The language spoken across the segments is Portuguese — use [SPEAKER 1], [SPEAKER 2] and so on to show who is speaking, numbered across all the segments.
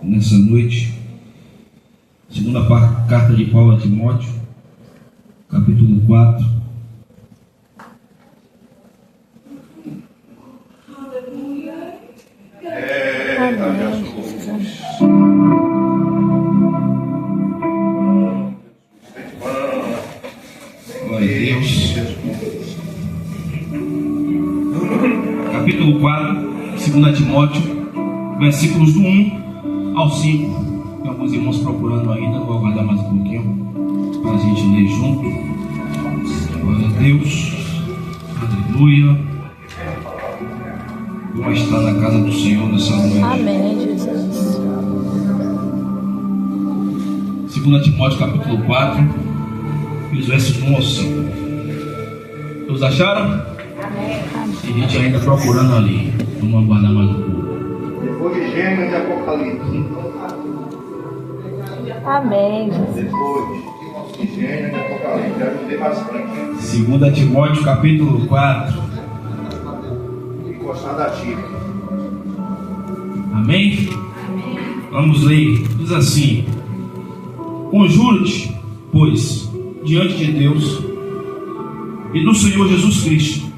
[SPEAKER 1] nessa noite. Segunda carta de Paulo a Timóteo, capítulo 4. Glória a Deus. Capítulo 4, 2 Timóteo, versículos do 1 ao 5. Tem alguns irmãos procurando ainda, vou aguardar mais um pouquinho para a gente ler junto. Glória a Deus. Aleluia. Vamos estar na casa do Senhor nessa noite.
[SPEAKER 2] Amém, Jesus.
[SPEAKER 1] 2 Timóteo capítulo 4, os versos 1 ao 5. Todos acharam? Tem gente ainda procurando ali. Vamos aguardar mais um pouco.
[SPEAKER 3] Depois de Gênesis e Apocalipse.
[SPEAKER 2] Amém, Jesus.
[SPEAKER 3] Depois de Gênesis e Apocalipse. Já ajudei bastante.
[SPEAKER 1] 2 Timóteo capítulo 4.
[SPEAKER 3] Encostar da Chile.
[SPEAKER 1] Amém? Vamos ler. Diz assim: Conjuro-te, pois, diante de Deus e do Senhor Jesus Cristo,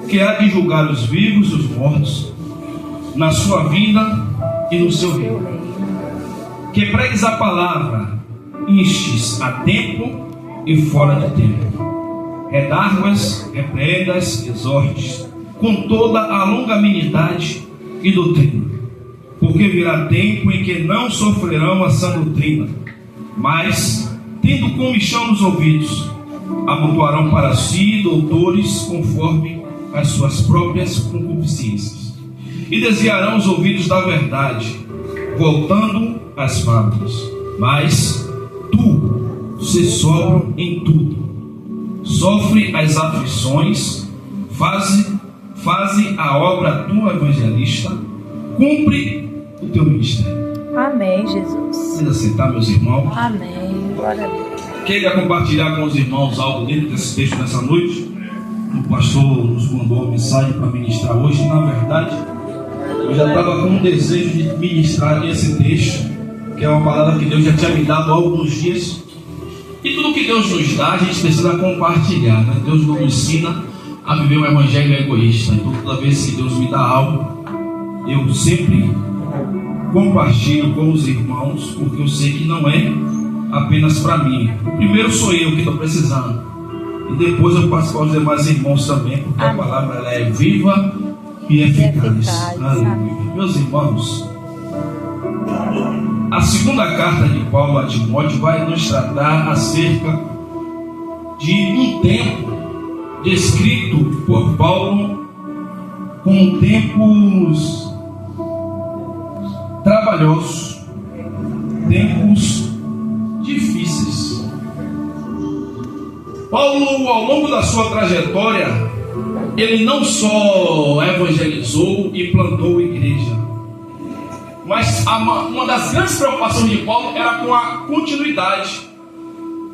[SPEAKER 1] que há de julgar os vivos e os mortos, na sua vinda e no seu reino, que pregues a palavra, instes a tempo e fora de tempo, redarguas, repreendas, exortes, com toda a longanimidade e doutrina, porque virá tempo em que não sofrerão a sã doutrina, mas, tendo comichão nos ouvidos, amontoarão para si doutores conforme as suas próprias concupiscências, e desviarão os ouvidos da verdade, voltando às fábulas. Mas tu se sóbrio em tudo, sofre as aflições, faze a obra tua evangelista, cumpre o teu ministério.
[SPEAKER 2] Amém, Jesus.
[SPEAKER 1] Precisa sentar, meus irmãos.
[SPEAKER 2] Amém. Glória a Deus.
[SPEAKER 1] Queria compartilhar com os irmãos algo dentro desse texto nessa noite. O pastor nos mandou uma mensagem para ministrar hoje. Na verdade, eu já estava com um desejo de ministrar esse texto, que é uma palavra que Deus já tinha me dado há alguns dias. E tudo que Deus nos dá, a gente precisa compartilhar, né? Deus não nos ensina a viver um evangelho egoísta. Então, toda vez que Deus me dá algo, eu sempre compartilho com os irmãos, porque eu sei que não é apenas para mim. Primeiro sou eu que estou precisando, e depois eu passo para os demais irmãos também, porque a palavra ela é viva e eficaz. Aleluia. Meus irmãos, a segunda carta de Paulo a Timóteo vai nos tratar acerca de um tempo descrito por Paulo como tempos trabalhosos, tempos difíceis. Paulo, ao longo da sua trajetória, ele não só evangelizou e plantou igreja, mas uma das grandes preocupações de Paulo era com a continuidade.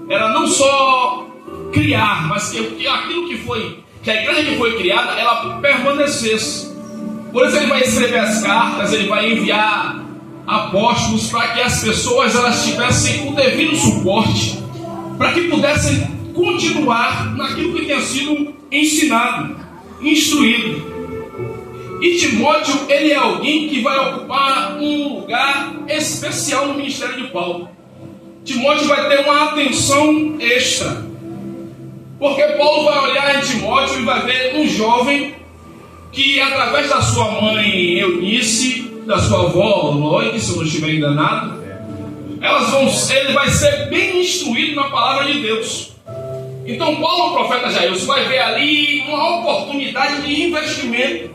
[SPEAKER 1] Era não só criar, mas que aquilo que a igreja que foi criada, ela permanecesse. Por isso ele vai escrever as cartas, ele vai enviar apóstolos para que as pessoas elas tivessem o devido suporte, para que pudessem continuar naquilo que tinha sido ensinado, instruído. E Timóteo, ele é alguém que vai ocupar um lugar especial no ministério de Paulo. Timóteo vai ter uma atenção extra, porque Paulo vai olhar em Timóteo e vai ver um jovem que, através da sua mãe Eunice, da sua avó Loide, se eu não estiver enganado, ele vai ser bem instruído na palavra de Deus. Então Paulo, o profeta Jairus, vai ver ali uma oportunidade de investimento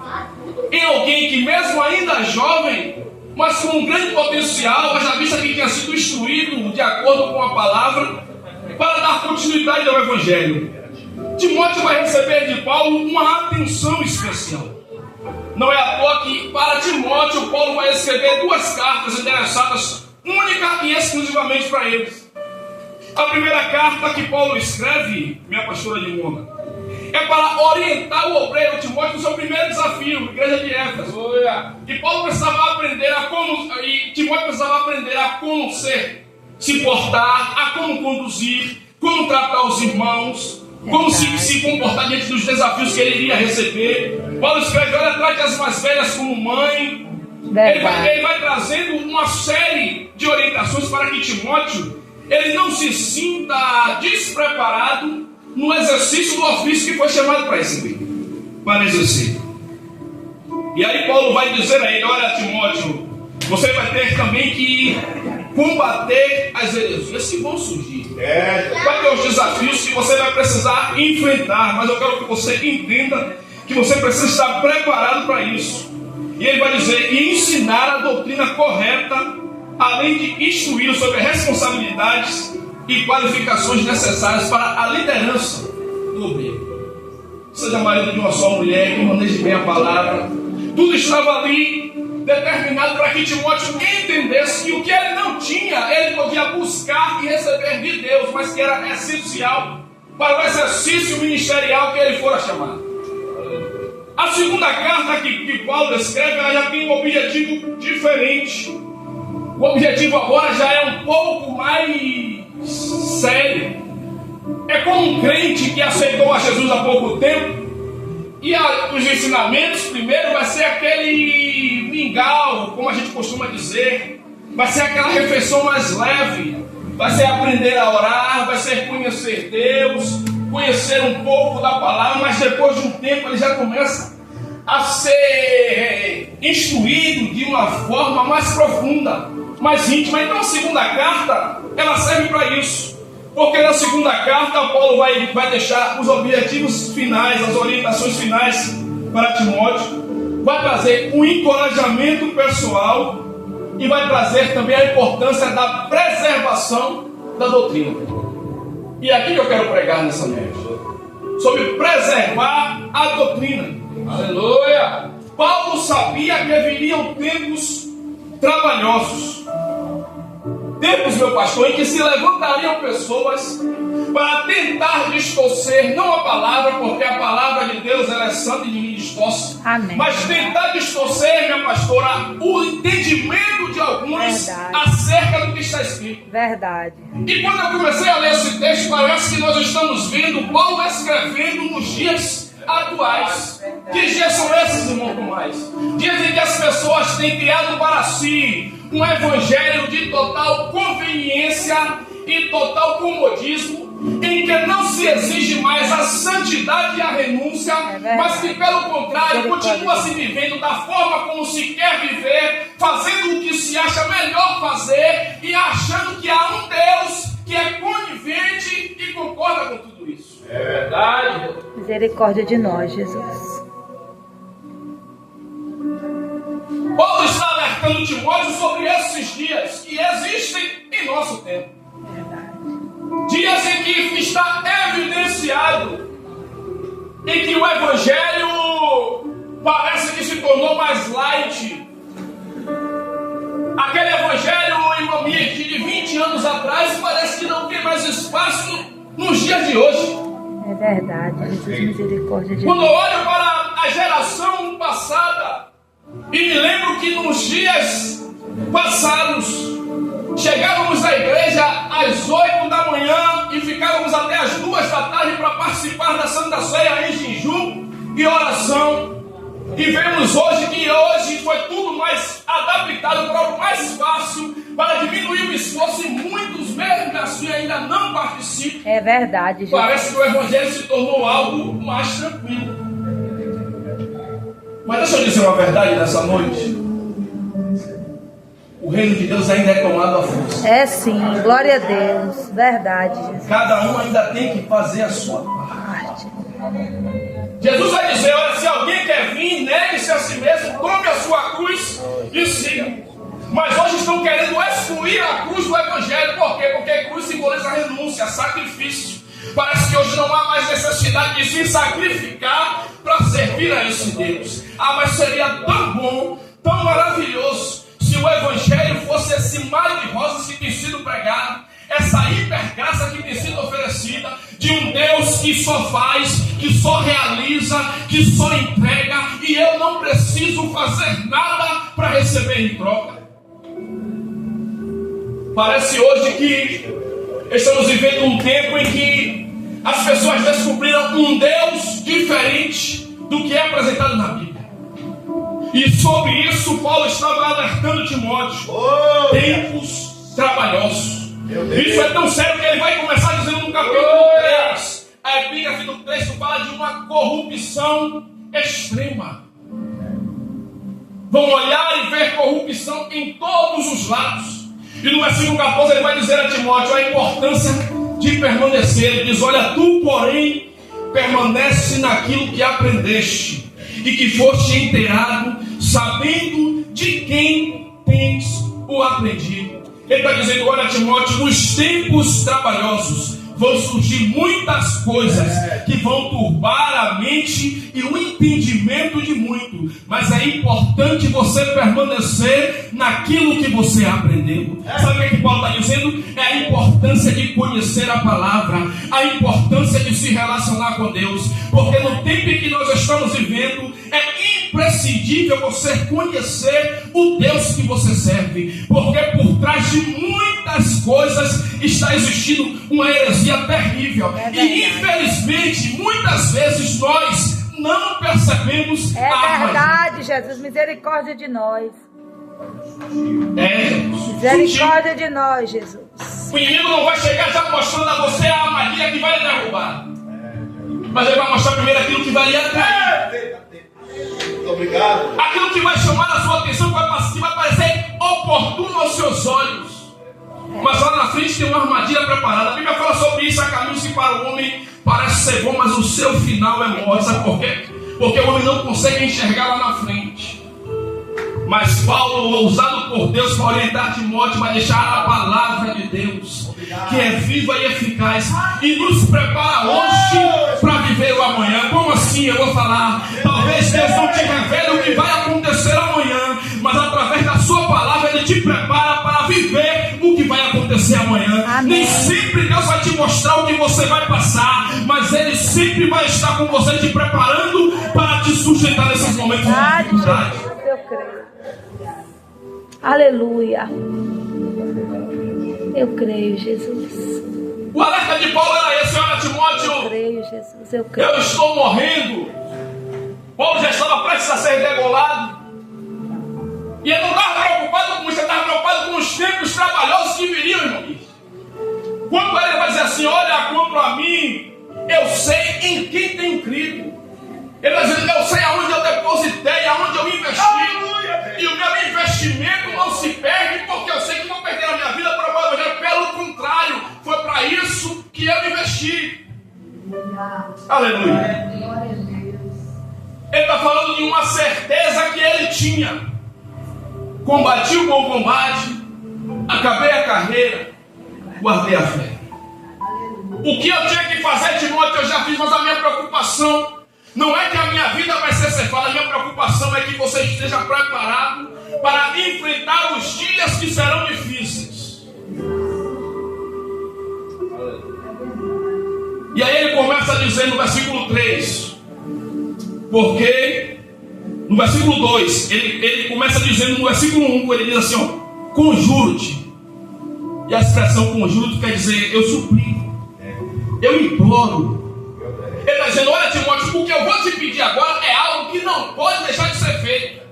[SPEAKER 1] em alguém que, mesmo ainda jovem, mas com um grande potencial, já vista que tinha sido instruído de acordo com a palavra, para dar continuidade ao evangelho. Timóteo vai receber de Paulo uma atenção especial. Não é à toa que, para Timóteo, Paulo vai escrever 2 cartas endereçadas única e exclusivamente para eles. A primeira carta que Paulo escreve, minha pastora de Mona, é para orientar o obreiro Timóteo no seu primeiro desafio, igreja de Éfeso. E Paulo precisava aprender Timóteo precisava aprender a como se portar, a como conduzir, como tratar os irmãos, como se comportar diante dos desafios que ele iria receber. Paulo escreve: olha, trate as mais velhas como mãe. Ele vai trazendo uma série de orientações para que Timóteo ele não se sinta despreparado no exercício do ofício que foi chamado para exercer. E aí Paulo vai dizer a ele: olha, Timóteo, você vai ter também que combater as heresias que vão surgir. Vai ter os desafios que você vai precisar enfrentar, mas eu quero que você entenda que você precisa estar preparado para isso. E ele vai dizer: e ensinar a doutrina correta, além de instruir sobre responsabilidades e qualificações necessárias para a liderança do obreiro. Seja marido de uma só mulher, que maneje bem a palavra. Tudo estava ali determinado para que Timóteo entendesse que o que ele não tinha, ele podia buscar e receber de Deus, mas que era essencial para o exercício ministerial que ele fora chamado. A segunda carta que Paulo escreve, ela já tem um objetivo diferente. O objetivo agora já é um pouco mais sério. É como um crente que aceitou a Jesus há pouco tempo, e os ensinamentos, primeiro, vai ser aquele mingau, como a gente costuma dizer, vai ser aquela refeição mais leve, vai ser aprender a orar, vai ser conhecer Deus, conhecer um pouco da palavra, mas depois de um tempo ele já começa a ser instruído de uma forma mais profunda, mais íntima. Então a segunda carta, ela serve para isso. Porque na segunda carta, Paulo vai deixar os objetivos finais, as orientações finais para Timóteo, vai trazer um encorajamento pessoal e vai trazer também a importância da preservação da doutrina. E aqui que eu quero pregar nessa noite, sobre preservar a doutrina. Aleluia! Paulo sabia que viriam tempos trabalhosos. Tempos, meu pastor, em que se levantariam pessoas para tentar distorcer, não a palavra, porque a palavra de Deus ela é santa e ninguém distorce.
[SPEAKER 2] Amém.
[SPEAKER 1] Mas tentar distorcer, minha pastora, o entendimento de alguns acerca do que está escrito.
[SPEAKER 2] Verdade.
[SPEAKER 1] E quando eu comecei a ler esse texto, parece que nós estamos vendo Paulo escrevendo nos dias atuais. Que dias são esses, irmão Tomás? Dias em que as pessoas têm criado para si um evangelho de total conveniência e total comodismo, em que não se exige mais a santidade e a renúncia, mas que pelo contrário continua se vivendo da forma como se quer viver, fazendo o que se acha melhor fazer e achando que há um Deus que é conivente e concorda com tudo isso. É verdade.
[SPEAKER 2] Misericórdia de nós, Jesus.
[SPEAKER 1] Paulo está alertando Timóteo sobre esses dias que existem em nosso tempo. Dias em que está evidenciado, em que o evangelho parece que se tornou mais light. Aquele evangelho, irmão, de 20 anos atrás parece que não tem mais espaço nos dias de hoje.
[SPEAKER 2] É verdade, Jesus, misericórdia de
[SPEAKER 1] Quando eu
[SPEAKER 2] nós.
[SPEAKER 1] olho para a geração passada e me lembro que nos dias passados chegávamos à igreja às 8 da manhã e ficávamos até às 2 da tarde para participar da Santa Ceia em jejum e oração. E vemos hoje que hoje foi tudo mais adaptado para algo mais fácil, para diminuir o esforço, e muitos mesmo assim ainda não participam.
[SPEAKER 2] É verdade, Jesus.
[SPEAKER 1] Parece que o evangelho se tornou algo mais tranquilo. Mas deixa eu dizer uma verdade nessa noite. O reino de Deus ainda é tomado à força.
[SPEAKER 2] É sim, glória a Deus. Verdade, Jesus.
[SPEAKER 1] Cada um ainda tem que fazer a sua parte. Jesus vai dizer: olha, se alguém quer vir, negue-se a si mesmo, tome a sua cruz e siga. Mas hoje estão querendo excluir a cruz do evangelho. Por quê? Porque a cruz simboliza renúncia, sacrifício. Parece que hoje não há mais necessidade de se sacrificar para servir a esse Deus. Mas seria tão bom, tão maravilhoso, se o evangelho fosse esse mar de rosas que tem sido pregado, essa hipergraça que tem sido oferecida, de um Deus que só faz que só realiza, que só entrega, e eu não preciso fazer nada para receber em troca. Parece hoje que estamos vivendo um tempo em que as pessoas descobriram um Deus diferente do que é apresentado na Bíblia. E sobre isso Paulo estava alertando Timóteo. Tempos trabalhosos. Isso é tão sério que ele vai começar dizendo no capítulo 3. A epígrafe do texto fala de uma corrupção extrema. Vão olhar e ver corrupção em todos os lados. E no versículo 14 ele vai dizer a Timóteo a importância de permanecer. Ele diz: olha, tu porém permanece naquilo que aprendeste e que foste inteirado, sabendo de quem tens o aprendido. Ele está dizendo: olha, Timóteo, nos tempos trabalhosos vão surgir muitas coisas que vão turbar a mente e o entendimento de muito, mas é importante você permanecer naquilo que você aprendeu. Sabe o que Paulo está dizendo? É a importância de conhecer a palavra, a importância de se relacionar com Deus, porque no tempo em que nós estamos vivendo é imprescindível você conhecer o Deus que você serve, porque por trás de muitas coisas está existindo uma heresia terrível, e infelizmente muitas vezes nós não percebemos
[SPEAKER 2] É verdade, Jesus, misericórdia de nós. Misericórdia de nós, Jesus.
[SPEAKER 1] O inimigo não vai chegar já mostrando a você a armadilha que vai lhe derrubar, mas ele vai mostrar primeiro aquilo que vai lhe atrair.
[SPEAKER 3] Obrigado.
[SPEAKER 1] Aquilo que vai chamar a sua atenção, que vai parecer oportuno aos seus olhos, mas lá na frente tem uma armadilha preparada. A Bíblia fala sobre isso: há caminhos que para o homem parece ser bom, mas o seu final é morte. Sabe por quê? Porque o homem não consegue enxergar lá na frente. Mas Paulo, usado por Deus para orientar Timóteo, vai deixar a palavra de Deus, que é viva e eficaz, e nos prepara hoje para viver o amanhã. Como assim? Eu vou falar. Talvez Deus não te revele o que vai acontecer amanhã, mas através da sua palavra Ele te prepara para viver o que vai acontecer amanhã.
[SPEAKER 2] Amém.
[SPEAKER 1] Nem sempre Deus vai te mostrar o que você vai passar, mas Ele sempre vai estar com você, te preparando para te sustentar nesses momentos de dificuldade.
[SPEAKER 2] Eu creio. Aleluia. Eu creio, Jesus.
[SPEAKER 1] O alerta de Paulo era esse: olha,
[SPEAKER 2] Eu
[SPEAKER 1] Timóteo,
[SPEAKER 2] creio, Jesus. Eu creio.
[SPEAKER 1] eu estou morrendo. Paulo já estava prestes a ser degolado, e ele não estava preocupado com isso, ele estava preocupado com os tempos trabalhosos que viriam, irmão. Quando ele vai dizer assim: olha, quanto a mim, eu sei em quem tenho crido. Ele vai dizer: eu sei aonde eu depositei, aonde eu investi. E o meu investimento não se perde, porque eu sei que não perder a minha vida para o Evangelho. Pelo contrário, foi para isso que eu investi. Aleluia. Ele está falando de uma certeza que ele tinha: combati o bom combate, acabei a carreira, guardei a fé. O que eu tinha que fazer, Timóteo, eu já fiz, mas a minha preocupação não é que a minha vida vai ser ceifada. A minha preocupação é que você esteja preparado para enfrentar os dias que serão difíceis. E aí ele começa a dizer no versículo 3, porque no versículo 2 ele começa dizendo no versículo 1, ele diz assim: ó, conjuro-te. E a expressão conjuro-te quer dizer eu suplico, eu imploro. Ele está dizendo: olha, Timóteo, o que eu vou te pedir agora é algo que não pode deixar de ser feito.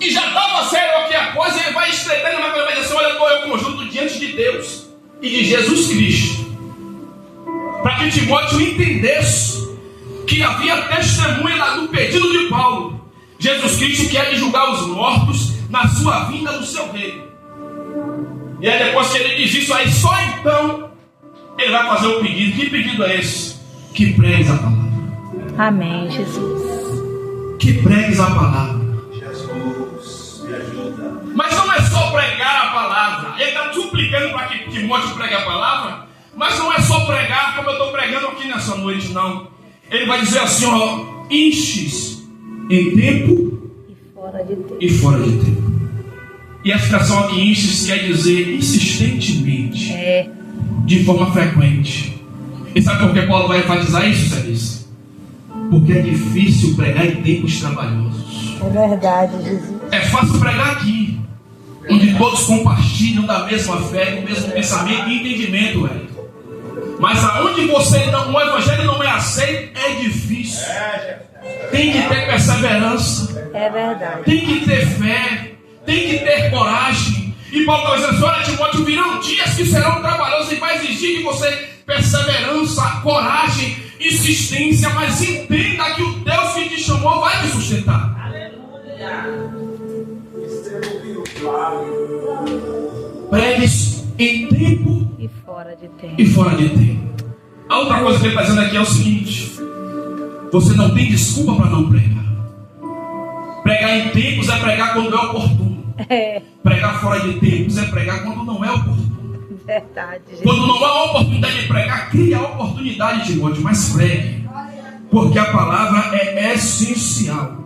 [SPEAKER 1] E já estava sério aqui a coisa, e ele vai estreitando, mas ele vai dizer assim: olha, eu conjunto diante de Deus e de Jesus Cristo, para que Timóteo entendesse que havia testemunha do pedido de Paulo, Jesus Cristo, que é de julgar os mortos na sua vinda no seu reino. E aí depois que ele diz isso, aí só então ele vai fazer o pedido. Que pedido é esse? Que pregues a palavra.
[SPEAKER 2] Amém, Jesus.
[SPEAKER 1] Que pregues a palavra.
[SPEAKER 3] Jesus, me ajuda.
[SPEAKER 1] Mas não é só pregar a palavra. Ele está suplicando para que Timóteo pregue a palavra, mas não é só pregar como eu estou pregando aqui nessa noite, não. Ele vai dizer assim: ó, enches em tempo e fora de tempo. E a expressão aqui, enches, quer dizer insistentemente, de forma frequente. E sabe por que Paulo vai enfatizar isso, Celice? Porque é difícil pregar em tempos trabalhosos.
[SPEAKER 2] É verdade, Jesus.
[SPEAKER 1] É fácil pregar aqui, onde todos compartilham da mesma fé, do mesmo pensamento e entendimento, velho. Mas aonde você não, o evangelho não é aceito, é difícil. Tem que ter perseverança.
[SPEAKER 2] É verdade.
[SPEAKER 1] Tem que ter fé. Tem que ter coragem. E Paulo está dizendo: olha, Timóteo, virão dias que serão trabalhosos e vai exigir de você perseverança, coragem, insistência. Mas entenda que o Deus que te chamou vai te sustentar. Pregues em tempo
[SPEAKER 2] E fora de tempo.
[SPEAKER 1] e fora de tempo. A outra coisa que ele está dizendo aqui é o seguinte: você não tem desculpa para não pregar. Pregar em tempos é pregar quando é oportuno.
[SPEAKER 2] É
[SPEAKER 1] Pregar fora de tempos é pregar quando não é oportuno.
[SPEAKER 2] verdade, Jesus.
[SPEAKER 1] Quando não há oportunidade de pregar, cria a oportunidade, Timóteo, mas pregue. Porque a palavra é essencial.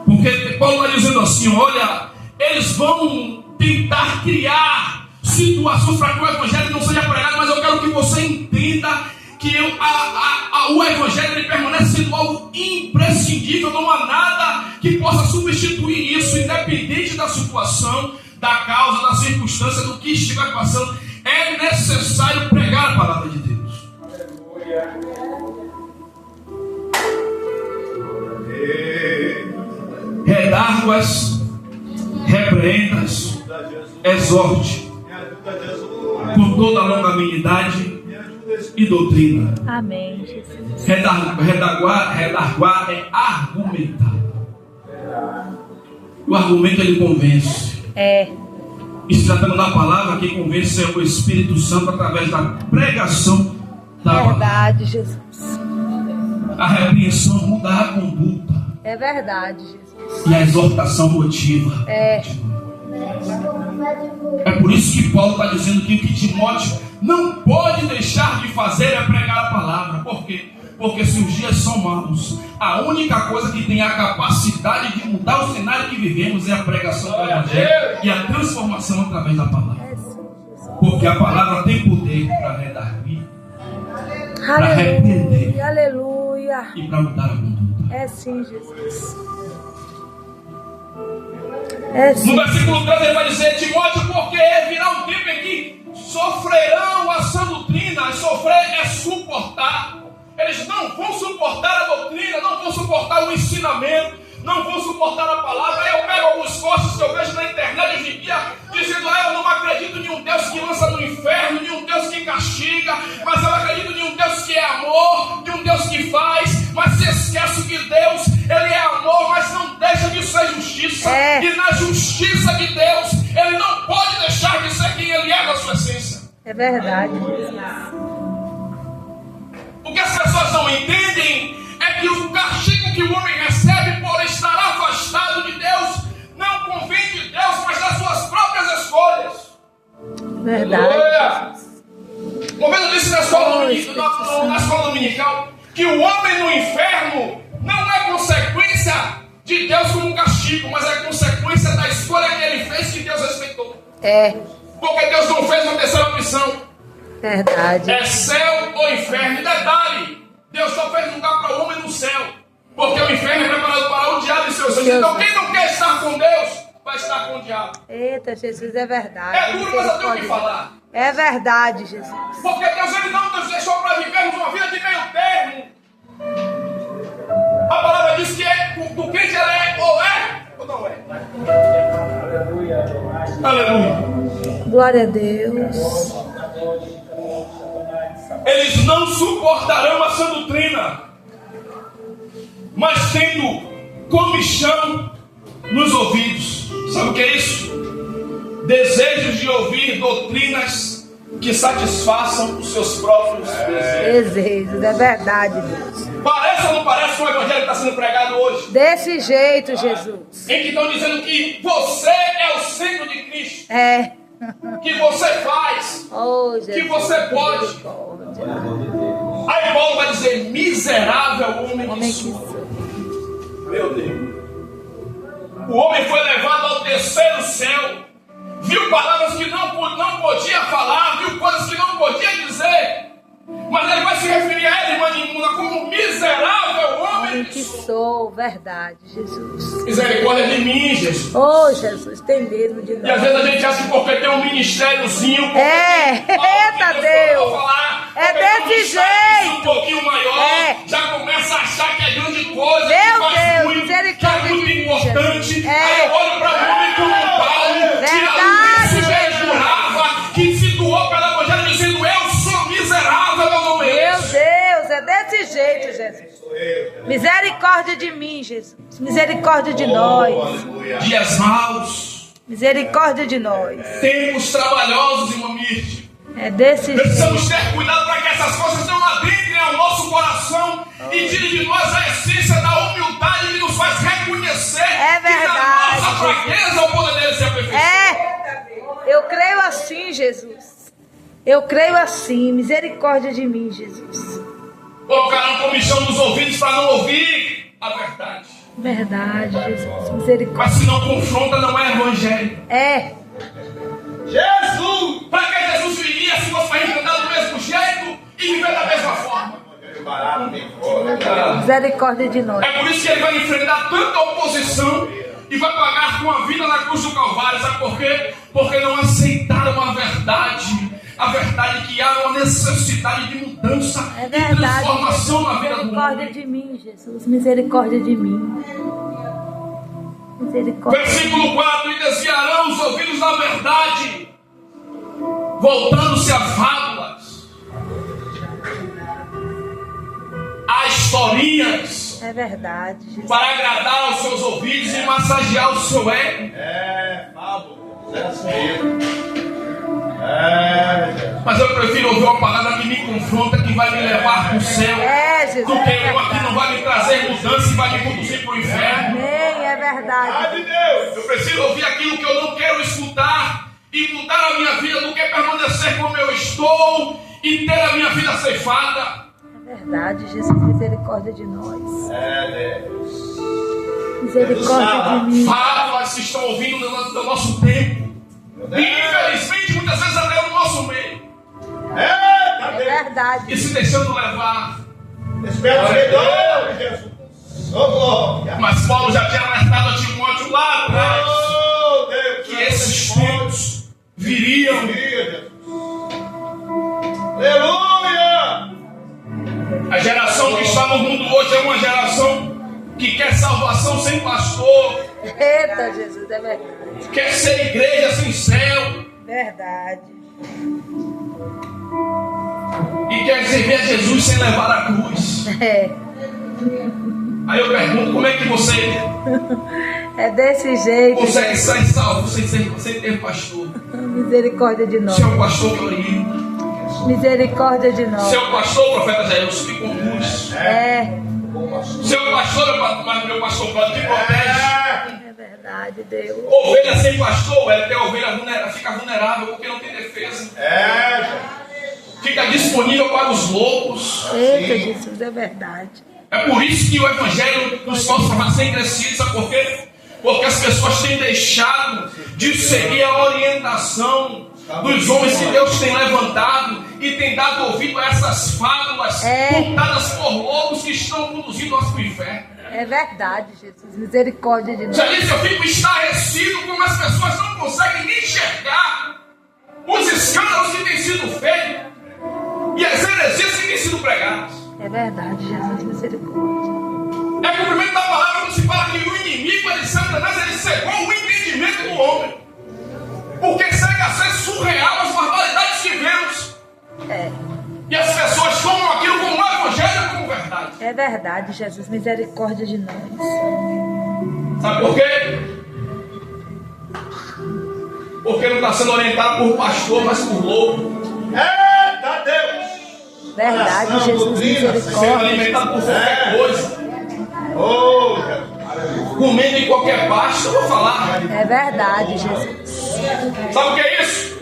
[SPEAKER 1] Porque Paulo está dizendo assim: olha, eles vão tentar criar situações para que o evangelho não seja pregado, mas eu quero que você entenda que o evangelho ele permanece sendo algo imprescindível. Não há nada que possa substituir isso, independente da situação, da causa, da circunstância, do que estiver passando. É necessário pregar a palavra de Deus. Redargue-as, repreendas, exorte com toda a longanimidade e doutrina.
[SPEAKER 2] Amém, Jesus.
[SPEAKER 1] Redarguar é argumentar. O argumento ele convence.
[SPEAKER 2] É
[SPEAKER 1] E se tratando da palavra, quem convence é o Espírito Santo através da pregação da palavra.
[SPEAKER 2] verdade, Jesus.
[SPEAKER 1] A repreensão muda a conduta
[SPEAKER 2] É verdade, Jesus.
[SPEAKER 1] e a exortação motiva.
[SPEAKER 2] É
[SPEAKER 1] por isso que Paulo está dizendo que o que Timóteo não pode deixar de fazer é pregar a palavra. Por quê? Porque se os dias são maus, a única coisa que tem a capacidade de mudar o cenário que vivemos é a pregação do evangelho e a transformação através da palavra. Porque a palavra tem poder para redarguir, para repreender
[SPEAKER 2] Aleluia.
[SPEAKER 1] e para mudar a conduta.
[SPEAKER 2] É sim, Jesus. É
[SPEAKER 1] No
[SPEAKER 2] sim.
[SPEAKER 1] versículo 3 ele vai dizer: Timóteo, porque virá um tempo em que sofrerão a sã doutrina. Sofrer é suportar. Eles não vão suportar a doutrina, não vão suportar o ensinamento, não vão suportar a palavra. Aí eu pego alguns cortes que eu vejo na internet hoje em dia, dizendo: eu não acredito em um Deus que lança no inferno, em um Deus que castiga, mas eu acredito em um Deus que é amor, de um Deus que faz. Mas se esquece que Deus, Ele é amor, mas não deixa de ser justiça. E na justiça de Deus, Ele não pode deixar de ser quem Ele é na sua essência.
[SPEAKER 2] É verdade.
[SPEAKER 1] O que as pessoas não entendem é que o castigo que o homem recebe por estar afastado de Deus não convém de Deus, mas das suas próprias escolhas.
[SPEAKER 2] Verdade.
[SPEAKER 1] Uma vez eu disse na escola dominical que o homem no inferno não é consequência de Deus como um castigo, mas é consequência da escolha que ele fez, que Deus respeitou. Porque Deus não fez uma terceira opção.
[SPEAKER 2] Verdade.
[SPEAKER 1] É céu ou inferno. E detalhe, Deus só fez lugar para o homem no céu, porque o inferno é preparado para o diabo e seus anjos. Então quem não quer estar com Deus vai estar com o diabo.
[SPEAKER 2] Eita, Jesus, é verdade.
[SPEAKER 1] É duro, mas eu tenho que falar.
[SPEAKER 2] É verdade, Jesus.
[SPEAKER 1] Porque Deus ele não nos deixou para vivermos uma vida de meio termo. A palavra diz que o crente ela é ou não é. Aleluia.
[SPEAKER 2] Glória a Deus.
[SPEAKER 1] Eles não suportarão a sã doutrina, mas tendo comichão nos ouvidos. Sabe o que é isso? Desejos de ouvir doutrinas que satisfaçam os seus próprios desejos.
[SPEAKER 2] É verdade, Deus.
[SPEAKER 1] Parece ou não parece que o evangelho está sendo pregado hoje?
[SPEAKER 2] Desse jeito, Jesus.
[SPEAKER 1] Em que estão dizendo que você é o centro de Cristo. Que você faz, que você pode. Aí Paulo vai dizer: miserável homem que sou. Meu Deus. O homem foi levado ao terceiro céu, viu palavras que não podia falar, viu coisas que não podia dizer, Mas ele vai se referir a ele, Manimuna, como miserável homem
[SPEAKER 2] Que sou, verdade, Jesus.
[SPEAKER 1] Misericórdia de mim, Jesus.
[SPEAKER 2] Oh, Jesus, tem medo de
[SPEAKER 1] E às vezes
[SPEAKER 2] nós.
[SPEAKER 1] a gente acha que porque tem um ministériozinho,
[SPEAKER 2] Eita Deus. É desse jeito.
[SPEAKER 1] um pouquinho maior,
[SPEAKER 2] É.
[SPEAKER 1] já começa a achar que é grande coisa,
[SPEAKER 2] Meu
[SPEAKER 1] que faz
[SPEAKER 2] Deus,
[SPEAKER 1] muito, que é
[SPEAKER 2] misericórdia
[SPEAKER 1] muito
[SPEAKER 2] de mim,
[SPEAKER 1] importante.
[SPEAKER 2] Jesus.
[SPEAKER 1] Aí eu olho para um homem como Paulo,
[SPEAKER 2] Verdade,
[SPEAKER 1] que a
[SPEAKER 2] Jesus.
[SPEAKER 1] jurava, que se doou pelo evangelho, dizendo: eu sou miserável, eu não
[SPEAKER 2] Meu
[SPEAKER 1] mereço.
[SPEAKER 2] Deus, é desse jeito, Jesus. Misericórdia de mim, Jesus. Misericórdia de nós.
[SPEAKER 1] Dias maus,
[SPEAKER 2] Misericórdia de nós.
[SPEAKER 1] tempos trabalhosos, irmã Mirte.
[SPEAKER 2] É desse jeito.
[SPEAKER 1] Precisamos ter cuidado para que essas coisas não adentrem ao nosso coração e tirem de nós a essência da humildade que nos faz reconhecer
[SPEAKER 2] É
[SPEAKER 1] que na
[SPEAKER 2] verdade,
[SPEAKER 1] nossa fraqueza o poder dele se aperfeiçoa.
[SPEAKER 2] Eu creio assim, Jesus. Eu creio assim. Misericórdia de mim, Jesus.
[SPEAKER 1] Colocarão comissão nos ouvidos para não ouvir a verdade.
[SPEAKER 2] Verdade, Jesus. Misericórdia.
[SPEAKER 1] Mas se não confronta, não é evangelho.
[SPEAKER 2] É.
[SPEAKER 1] Jesus! Para que Jesus viria se fosse para gente andar do mesmo jeito e viver da mesma forma?
[SPEAKER 2] Misericórdia de nós.
[SPEAKER 1] É por isso que ele vai enfrentar tanta oposição e vai pagar com a vida na cruz do Calvário. Sabe por quê? Porque não aceitaram a verdade. A verdade que há uma necessidade de mudança
[SPEAKER 2] É
[SPEAKER 1] e
[SPEAKER 2] verdade.
[SPEAKER 1] transformação na vida do
[SPEAKER 2] Misericórdia
[SPEAKER 1] homem.
[SPEAKER 2] de mim, Jesus. Misericórdia de mim. Misericórdia.
[SPEAKER 1] Versículo 4: e desviarão os ouvidos da verdade, voltando-se a fábulas, a historinhas,
[SPEAKER 2] É verdade, Jesus.
[SPEAKER 1] para agradar aos seus ouvidos e massagear o seu ego. Mas eu prefiro ouvir uma palavra que me confronta, que vai me levar para o céu,
[SPEAKER 2] É, Jesus.
[SPEAKER 1] do que uma que não vai me trazer mudança e vai me conduzir para o inferno.
[SPEAKER 2] Amém, é verdade.
[SPEAKER 1] Eu prefiro ouvir aquilo que eu não quero escutar e mudar a minha vida do que permanecer como eu estou e ter a minha vida ceifada.
[SPEAKER 2] É verdade, Jesus. Misericórdia de nós. Misericórdia de mim.
[SPEAKER 1] Fábulas se estão ouvindo do nosso tempo. E infelizmente muitas vezes até no nosso meio.
[SPEAKER 2] É verdade.
[SPEAKER 1] E se deixando levar. Mas Paulo já tinha alertado a Timóteo lá atrás que esses tempos viriam. A geração que está no mundo hoje é uma geração que quer salvação sem pastor,
[SPEAKER 2] Eita, Jesus, é verdade.
[SPEAKER 1] quer ser igreja sem céu
[SPEAKER 2] Verdade.
[SPEAKER 1] e quer servir a Jesus sem levar a cruz.
[SPEAKER 2] É.
[SPEAKER 1] Aí eu pergunto: como é que você
[SPEAKER 2] É desse jeito.
[SPEAKER 1] consegue sair salvo sem ter pastor?
[SPEAKER 2] Misericórdia de nós.
[SPEAKER 1] Se é o pastor que orienta,
[SPEAKER 2] Misericórdia de nós.
[SPEAKER 1] se é o pastor, o profeta Jair que conduz,
[SPEAKER 2] É.
[SPEAKER 1] se é o pastor, meu pastor Paulo que protege.
[SPEAKER 2] É verdade, Deus.
[SPEAKER 1] Ovelha sem pastor, ela tem a ovelha fica vulnerável porque não tem defesa. Fica disponível para os lobos.
[SPEAKER 2] Eita, Jesus, é verdade.
[SPEAKER 1] É por isso que o Evangelho nos força ser crescidos. Sabe por quê? Porque as pessoas têm deixado de seguir a orientação dos homens que Deus tem levantado e tem dado ouvido a essas fábulas contadas por lobos que estão conduzindo nós para o inferno.
[SPEAKER 2] É verdade, Jesus. Misericórdia de nós.
[SPEAKER 1] Já disse, eu fico estarrecido como as pessoas não conseguem nem enxergar os escândalos que têm sido feitos e as heresias que têm sido pregadas.
[SPEAKER 2] É verdade, Jesus. Misericórdia.
[SPEAKER 1] É cumprimento da palavra quando se fala que o inimigo, ele Satanás, ele cegou o entendimento do homem. Porque chega a ser surreal as barbaridades que vemos.
[SPEAKER 2] É.
[SPEAKER 1] E as pessoas tomam aquilo como evangelho, como verdade.
[SPEAKER 2] É verdade, Jesus. Misericórdia de nós.
[SPEAKER 1] Sabe por quê? Porque não está sendo orientado por pastor, mas por lobo.
[SPEAKER 3] Eita Deus!
[SPEAKER 2] Verdade, Jesus.
[SPEAKER 1] Sendo
[SPEAKER 2] Misericórdia.
[SPEAKER 1] alimentado por qualquer coisa. Comendo em qualquer pasto, eu vou falar.
[SPEAKER 2] É verdade, Jesus.
[SPEAKER 1] Sabe o que é isso?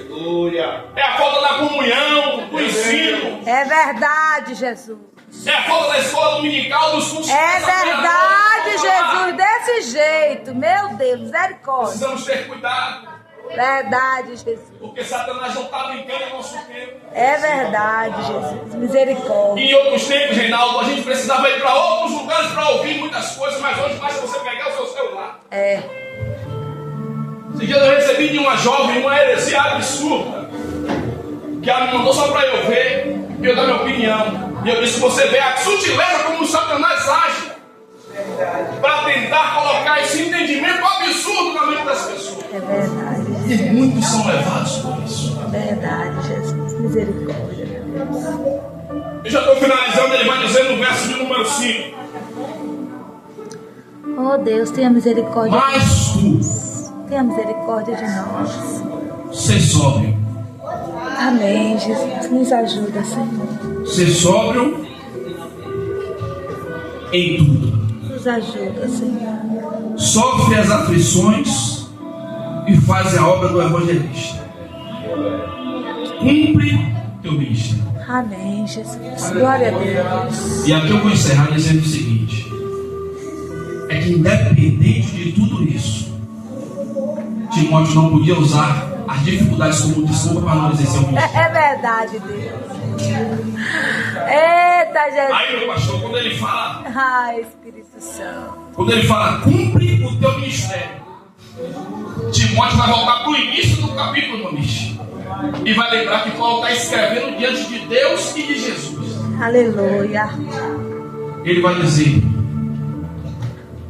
[SPEAKER 1] É a falta da comunhão, do ensino.
[SPEAKER 2] É verdade, Jesus.
[SPEAKER 1] É a falta da escola dominical, dos cursos.
[SPEAKER 2] É verdade, Jesus. Desse jeito. Meu Deus, misericórdia.
[SPEAKER 1] Precisamos ter cuidado.
[SPEAKER 2] Verdade, Jesus.
[SPEAKER 1] Porque Satanás não está brincando em nosso tempo.
[SPEAKER 2] É verdade, Jesus. Misericórdia.
[SPEAKER 1] Em outros tempos, Reinaldo, a gente precisava ir para outros lugares para ouvir muitas coisas, mas hoje basta você pegar o seu celular. Esse dia eu recebi de uma jovem uma heresia absurda, que ela me mandou só para eu ver e eu dar minha opinião. E eu disse: você vê a sutileza como o Satanás age para tentar colocar esse entendimento absurdo na mente das pessoas.
[SPEAKER 2] É verdade.
[SPEAKER 1] E muitos são levados por isso.
[SPEAKER 2] É verdade, Jesus. Misericórdia, meu Deus.
[SPEAKER 1] Eu já estou finalizando, ele vai dizer no verso de número 5.
[SPEAKER 2] Oh Deus, tenha misericórdia.
[SPEAKER 1] Mas tu,
[SPEAKER 2] tenha misericórdia de nós.
[SPEAKER 1] ser sóbrio.
[SPEAKER 2] Amém, Jesus. Nos ajuda, Senhor.
[SPEAKER 1] Ser sóbrio em tudo.
[SPEAKER 2] Nos ajuda, Senhor.
[SPEAKER 1] Sofre as aflições e faz a obra do evangelista. Cumpre teu ministério.
[SPEAKER 2] Amém, Jesus. Glória a Deus.
[SPEAKER 1] E aqui eu vou encerrar dizendo o seguinte: é que independente de tudo isso, Timóteo não podia usar as dificuldades como desculpa para não exercer o ministério.
[SPEAKER 2] É verdade, Deus. Eita, Jesus.
[SPEAKER 1] Aí, meu pastor, quando ele fala,
[SPEAKER 2] Espírito Santo.
[SPEAKER 1] quando ele fala cumpre o teu ministério, Timóteo vai voltar para o início do capítulo do ministério e vai lembrar que Paulo está escrevendo diante de Deus e de Jesus.
[SPEAKER 2] Aleluia.
[SPEAKER 1] Ele vai dizer: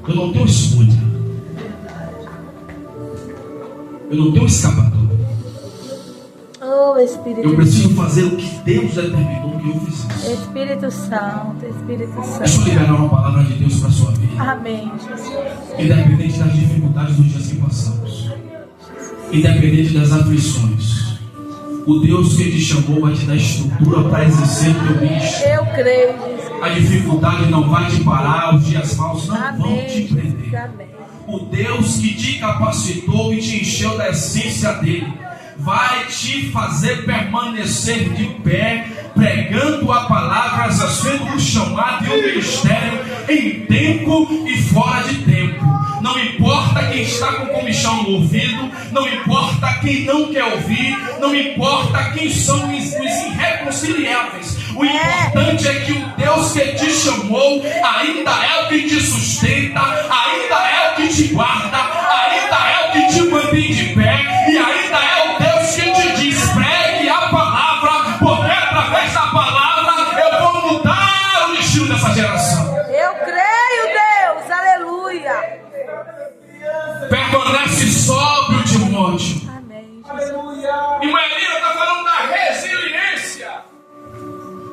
[SPEAKER 1] eu não tenho escolha, eu não tenho escapatória.
[SPEAKER 2] Oh, Espírito
[SPEAKER 1] Eu preciso fazer o que Deus determinou que eu fizesse.
[SPEAKER 2] Espírito Santo, Espírito
[SPEAKER 1] Deixa eu
[SPEAKER 2] Santo.
[SPEAKER 1] liberar uma palavra de Deus para a sua vida.
[SPEAKER 2] Amém, Jesus.
[SPEAKER 1] Independente das dificuldades dos dias que passamos, independente das aflições, o Deus que te chamou vai te dar estrutura para exercer o teu ministério.
[SPEAKER 2] Eu creio, Jesus.
[SPEAKER 1] A dificuldade não vai te parar, os dias maus não vão te prender.
[SPEAKER 2] Amém.
[SPEAKER 1] O Deus que te capacitou e te encheu da essência dele vai te fazer permanecer de pé, pregando a palavra, exercendo o chamado e o ministério em tempo e fora de tempo. Não importa quem está com comichão no ouvido, não importa quem não quer ouvir, não importa quem são os irreconciliáveis. O importante é que o Deus que te chamou ainda é o que te sustenta, ainda é o que te guarda, ainda é o que te mantém de pé, e ainda é o Deus que te diz: pregue a palavra, porque através da palavra eu vou mudar o destino dessa geração.
[SPEAKER 2] Eu creio, Deus. Aleluia.
[SPEAKER 1] Permanece sóbrio, Timóteo.
[SPEAKER 2] Amém.
[SPEAKER 1] E Maria está falando da resiliência.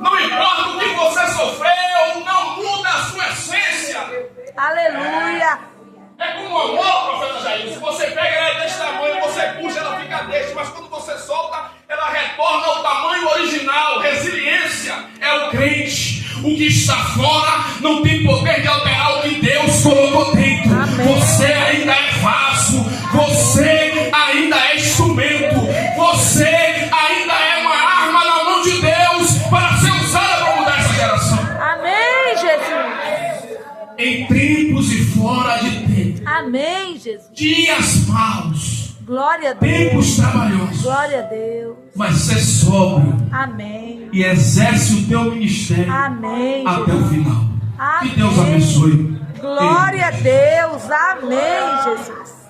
[SPEAKER 1] Não importa o que você sofreu, não muda a sua essência.
[SPEAKER 2] Aleluia.
[SPEAKER 1] É como o amor, profeta Jair. Se você pega ela desse tamanho, você puxa, ela fica desse. Mas quando você solta, ela retorna ao tamanho original. Resiliência é o crente. O que está fora não tem poder de alterar o que Deus colocou dentro.
[SPEAKER 2] Amém.
[SPEAKER 1] Você ainda é vaso. Você ainda é instrumento. Você ainda é uma arma na mão de Deus para ser usada para mudar essa geração.
[SPEAKER 2] Amém, Jesus.
[SPEAKER 1] Em tempos e fora de tempo.
[SPEAKER 2] Amém, Jesus.
[SPEAKER 1] Dias maus.
[SPEAKER 2] Glória a Deus.
[SPEAKER 1] Tempos trabalhosos.
[SPEAKER 2] Glória a Deus.
[SPEAKER 1] Mas ser sóbrio
[SPEAKER 2] Amém.
[SPEAKER 1] e exerce o teu ministério
[SPEAKER 2] Amém.
[SPEAKER 1] até o final.
[SPEAKER 2] Amém.
[SPEAKER 1] Que Deus abençoe.
[SPEAKER 2] Glória a Deus. Amém, Jesus.